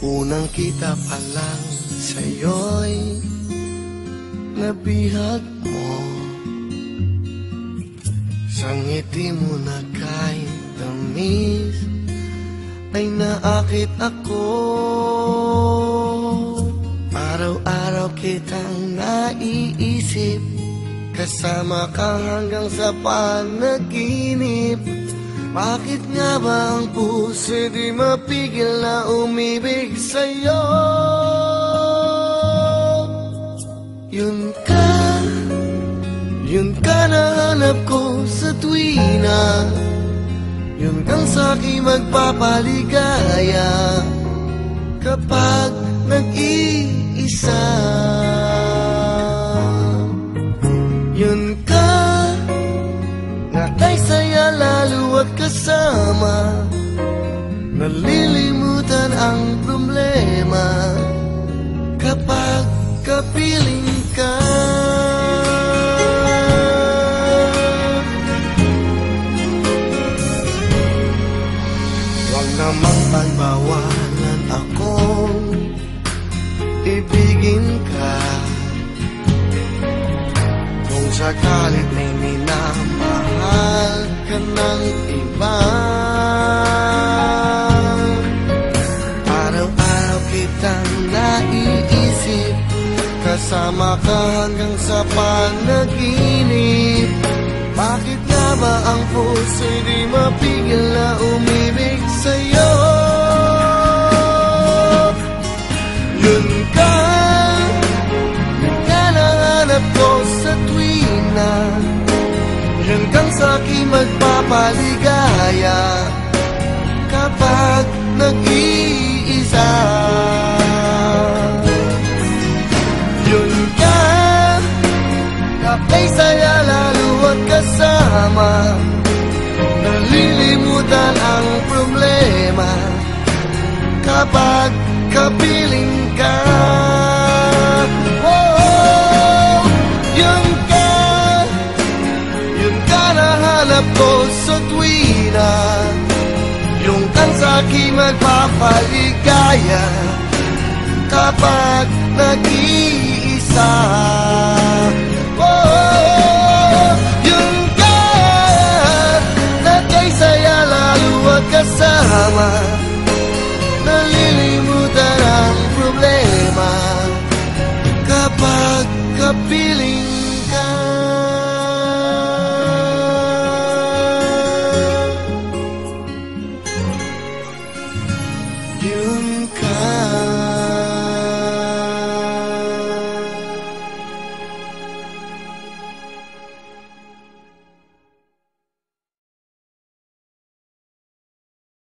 Unang kita pa lang sa'yo'y nabihag mo. Sa ngiti mo na kahit tamis ay naakit ako. Araw-araw kitang naiisip, kasama ka hanggang sa panaginip. Bakit nga ba ang puso di mapigil na umibig sa'yo? Yun ka na hanap ko sa tuwina. Yun kang sa'kin magpapaligaya kapag nag-iisa. Yun ka na kay saya lalo at kasama, nalilimutan ang problema kapag kapiling ka. Huwag namang pagbawalan akong ibigin ka. Kung sakalit may minamahal ka ng iba, araw-araw kitang naiisip, kasama ka hanggang sa panaginip. Bakit nga ba ang puso'y di mapigil na umibig sa'yo? Yun ka na hanap ko sa tuwina. Yun kang sa'kin magpapaligaya kapag nag-iisa. Yun ka na kay saya lalo at kasama, nalilimutan ang problema kapag kapiling ka. Oh, yun ka na hanap ko sa tuwina. Yung kang sa'kin magpapaligaya kapag nag-iisa. Oh, yun ka na kay saya lalo at kasama, nalilimutan ang problema kapag kapiling ka. Yun ka